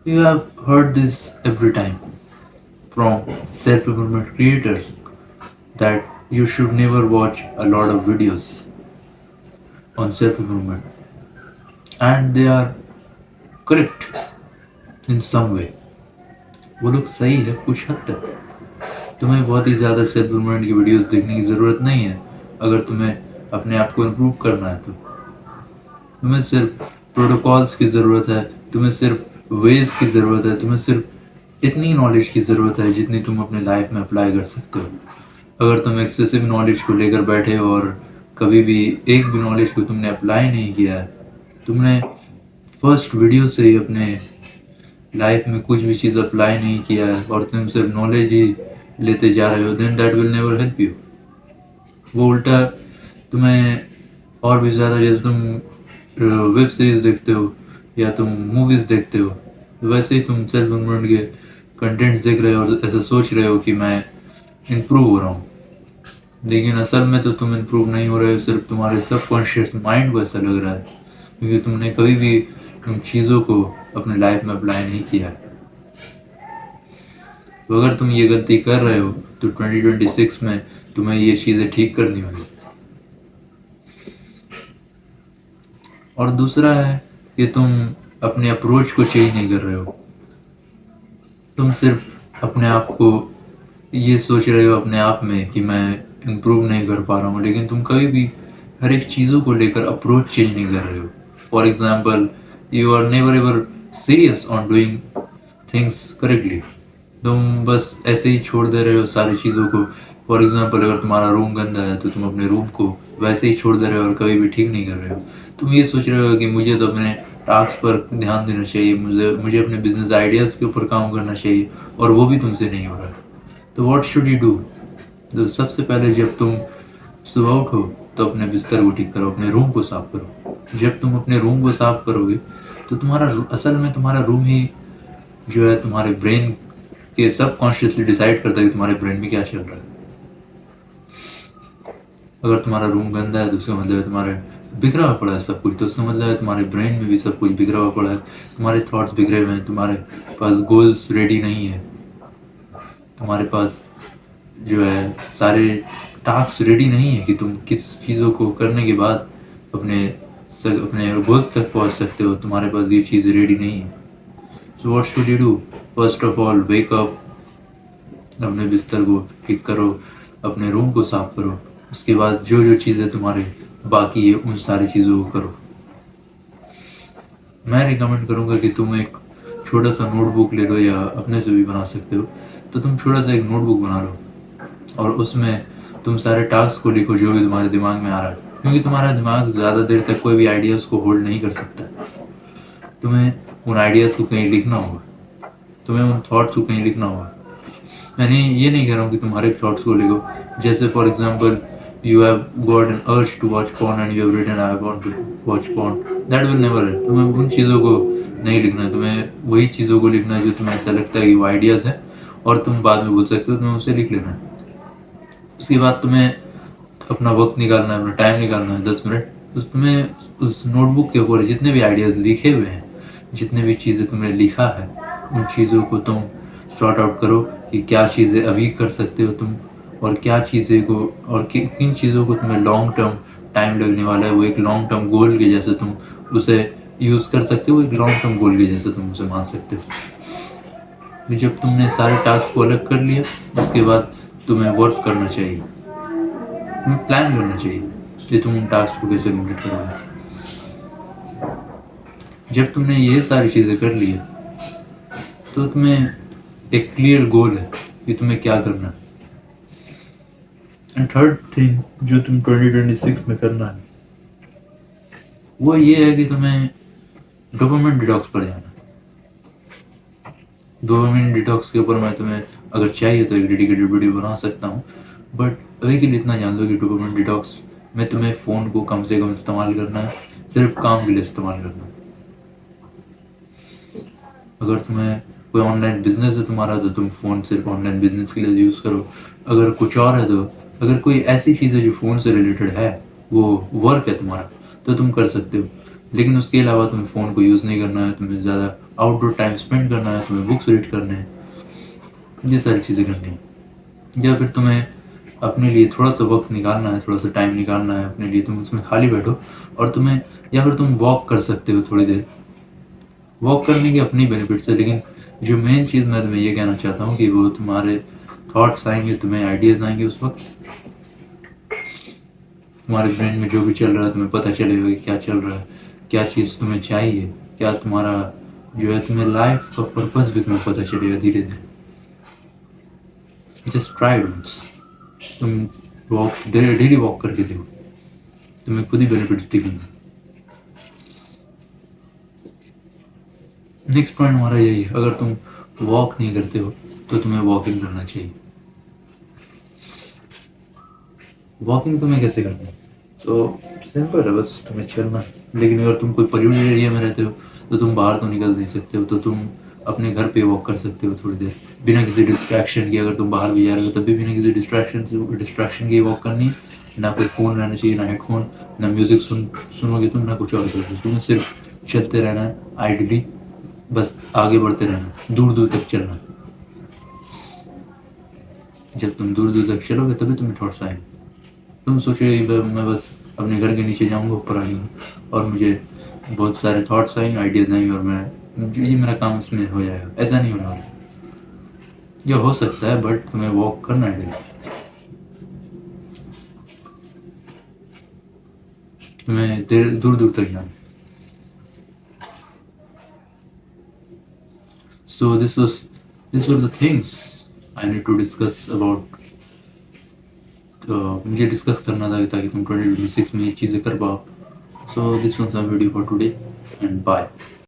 You have heard this every time from self improvement creators that you should never watch a lot of videos on self improvement, and they are correct in some way. वो लोग सही है कुछ हद तक। तुम्हें बहुत ही ज़्यादा सेल्फ इम्प्रूवमेंट की वीडियोस देखने की ज़रूरत नहीं है अगर तुम्हें अपने आप को इम्प्रूव करना है तो। तुम्हें सिर्फ प्रोटोकॉल्स की ज़रूरत है, तुम्हें सिर्फ वेज की ज़रूरत है, तुम्हें सिर्फ इतनी नॉलेज की ज़रूरत है जितनी तुम अपने लाइफ में अप्लाई कर सकते हो। अगर तुम एक्सेसिव नॉलेज को लेकर बैठे हो और कभी भी एक भी नॉलेज को तुमने अप्लाई नहीं किया है, तुमने फर्स्ट वीडियो से ही अपने लाइफ में कुछ भी चीज़ अप्लाई नहीं किया है और तुम सिर्फ नॉलेज ही लेते जा रहे हो, then that will never help you. वो उल्टा तुम्हें और भी ज़्यादा, जैसे तुम वेब सीरीज देखते हो या तुम मूवीज़ देखते हो, वैसे ही तुम सेल्फ इम्प्रूवमेंट के कंटेंट्स देख रहे हो और ऐसा सोच रहे हो कि मैं इम्प्रूव हो रहा हूँ। लेकिन असल में तो तुम इम्प्रूव नहीं हो रहे हो, सिर्फ तुम्हारे सबकॉन्शियस माइंड को ऐसा लग रहा है क्योंकि तुमने कभी भी उन चीज़ों को अपने लाइफ में अप्लाई नहीं किया है। तो अगर तुम ये गलती कर रहे हो तो 2026 में तुम्हें ये चीज़ें ठीक करनी होगी। और दूसरा है कि तुम अपने अप्रोच को चेंज नहीं कर रहे हो। तुम सिर्फ अपने आप को ये सोच रहे हो अपने आप में कि मैं इम्प्रूव नहीं कर पा रहा हूँ, लेकिन तुम कभी भी हर एक चीज़ों को लेकर अप्रोच चेंज नहीं कर रहे हो। For example, you are never ever serious on doing things correctly. तुम बस ऐसे ही छोड़ दे रहे हो सारी चीज़ों को। फॉर एग्जाम्पल, अगर तुम्हारा रूम गंदा है तो तुम अपने रूम को वैसे ही छोड़ दे रहे हो और कभी भी ठीक नहीं कर रहे हो। तुम ये सोच रहे हो कि मुझे तो अपने टास्क पर ध्यान देना चाहिए, मुझे मुझे अपने बिजनेस आइडियाज़ के ऊपर काम करना चाहिए, और वो भी तुमसे नहीं हो रहा है। तो व्हाट शुड यू डू? तो सबसे पहले जब तुम सुबह उठो तो अपने बिस्तर को ठीक करो, अपने रूम को साफ करो। जब तुम अपने रूम को साफ करोगे तो असल में तुम्हारा रूम ही जो है तुम्हारे ब्रेन के सबकॉन्शियसली डिसाइड करता है कि तुम्हारे ब्रेन में क्या चल रहा है। अगर तुम्हारा रूम गंदा है तो उसका मतलब है तुम्हारे बिखरा हुआ पड़ा है सब कुछ, तो उसका मतलब है तुम्हारे ब्रेन में भी सब कुछ बिखरा हुआ पड़ा है, तुम्हारे थॉट्स बिखरे हुए हैं, तुम्हारे पास गोल्स रेडी नहीं है, तुम्हारे पास जो है सारे टास्क रेडी नहीं है कि तुम किस चीज़ों को करने के बाद अपने गोल्स तक पहुंच सकते हो। तुम्हारे पास ये चीज़ रेडी नहीं है। So what should you do? First of all wake up, अपने बिस्तर को ठीक करो, अपने रूम को साफ करो। उसके बाद जो जो चीज़ें तुम्हारे बाकी है उन सारी चीज़ों को करो। मैं रिकमेंड करूँगा कि तुम एक छोटा सा नोटबुक ले लो, या अपने से भी बना सकते हो। तो तुम छोटा सा एक नोटबुक बना लो और उसमें तुम सारे टास्क को लिखो जो भी तुम्हारे दिमाग में आ रहा है, क्योंकि तुम्हारा दिमाग ज़्यादा देर तक कोई भी आइडियाज़ को होल्ड नहीं कर सकता। तुम्हें उन आइडियाज़ को कहीं लिखना होगा, तुम्हें उन थॉट्स को कहीं लिखना होगा। मैंने ये नहीं कह रहा हूँ कि तुम हर एक थॉट्स को लिखो। जैसे for example, you have got an urge to watch porn and you have written I want to watch porn, that will never help। तुम्हें उन चीज़ों को नहीं लिखना है, तुम्हें वही चीज़ों को लिखना है जो तुम्हें ऐसा लगता है कि वो आइडियाज़ हैं और तुम बाद में बोल सकते हो, तुम्हें उसे लिख लेना है। उसके बाद तुम्हें अपना वक्त निकालना है, अपना टाइम निकालना है 10 मिनट। तुम्हें उस नोटबुक के ऊपर जितने भी आइडियाज़ लिखे हुए हैं, जितने भी चीज़ें तुमने लिखा है, उन चीज़ों को तुम सॉर्ट आउट करो कि क्या चीज़ें अभी कर सकते हो तुम, और क्या चीज़ें को और किन चीज़ों को तुम्हें लॉन्ग टर्म टाइम लगने वाला है, वो एक लॉन्ग टर्म गोल के जैसे तुम उसे यूज़ कर सकते हो, एक लॉन्ग टर्म गोल के जैसे तुम उसे मान सकते हो। फिर जब तुमने सारे टास्क को अलग कर लिया, उसके बाद तुम्हें वर्क करना चाहिए, तुम्हें प्लान करना चाहिए कि तुम उन टास्क को कैसे कंप्लीट करोगे। जब तुमने ये सारी चीज़ें कर ली तो तुम्हें एक क्लियर गोल है कि तुम्हें क्या करना है। एंड थर्ड थिंग जो तुम 2026 में करना है वो ये है कि तुम्हें डोपामिन डिटॉक्स पर जाना है। डोपामिन डिटॉक्स के ऊपर मैं तुम्हें अगर चाहिए तो एक डेडिकेटेड वीडियो बना सकता हूँ, बट अभी के लिए इतना जान लो कि डोपामिन डिटॉक्स में तुम्हें फ़ोन को कम से कम इस्तेमाल करना है, सिर्फ काम के लिए इस्तेमाल करना है। अगर तुम्हें कोई ऑनलाइन बिजनेस है तुम्हारा तो तुम फ़ोन सिर्फ ऑनलाइन बिजनेस के लिए यूज़ करो। अगर कुछ और है तो, अगर कोई ऐसी चीज़ है जो फ़ोन से रिलेटेड है, वो वर्क है तुम्हारा, तो तुम कर सकते हो। लेकिन उसके अलावा तुम्हें फ़ोन को यूज़ नहीं करना है, तुम्हें ज़्यादा आउटडोर टाइम स्पेंड करना है, तुम्हें बुक्स रीड करने हैं, ये सारी चीज़ें करनी है। या फिर तुम्हें अपने लिए थोड़ा सा वक्त निकालना है, थोड़ा सा टाइम निकालना है अपने लिए, तुम उसमें खाली बैठो और तुम्हें, या फिर तुम वॉक कर सकते हो थोड़ी देर। वॉक करने के अपनी बेनिफिट्स है, लेकिन जो मेन चीज़ मैं तुम्हें ये कहना चाहता हूँ कि वो तुम्हारे थॉट्स आएंगे, तुम्हें आइडियाज़ आएंगे उस वक्त, तुम्हारे ब्रेन में जो भी चल रहा है तुम्हें पता चलेगा कि क्या चल रहा है, क्या चीज़ तुम्हें चाहिए, क्या तुम्हारा जो है, तुम्हें लाइफ का पर्पस भी तुम्हें पता चलेगा धीरे धीरे। जस्ट ट्राई वंस, तुम वॉक डेली वॉक करके देखो, तुम्हें खुद ही बेनिफिट्स दिखेंगे। नेक्स्ट पॉइंट हमारा यही है, अगर तुम वॉक नहीं करते हो तो तुम्हें वॉकिंग करना चाहिए। वॉकिंग तुम्हें कैसे करना है? तो सिंपल है, बस तुम्हें चलना है। लेकिन अगर तुम कोई पोल्यूटेड एरिया में रहते हो तो तुम बाहर तो निकल नहीं सकते हो, तो तुम अपने घर पे वॉक कर सकते हो थोड़ी देर बिना किसी डिस्ट्रैक्शन के। अगर तुम बाहर भी जा रहे हो तब भी बिना किसी डिस्ट्रैक्शन के वॉक करनी, ना कोई फ़ोन रहना चाहिए, ना हेडफोन, ना म्यूज़िक सुनोगे तुम, ना कुछ और करोगे, तुम्हें सिर्फ चलते रहना है आइडली, बस आगे बढ़ते रहना, दूर दूर तक चलना। जब तुम दूर दूर तक चलोगे तभी तुम्हें थॉट्स आएंगे। तुम सोचोगे मैं बस अपने घर के नीचे जाऊंगा, ऊपर आऊँगा और मुझे बहुत सारे थॉट्स आएंगे, आइडियाज़ आएंगे और ये मेरा काम इसमें हो जाएगा। ऐसा नहीं होने वाला। ये हो सकता है बट तुम्हें वॉक करना है डेली, तुम्हें दूर दूर तक जाना। So these were the things I need to discuss about। मुझे डिस्कस करना था ताकि तुम 2026 में ये चीज़ें कर पाओ। So this was a video for today and bye.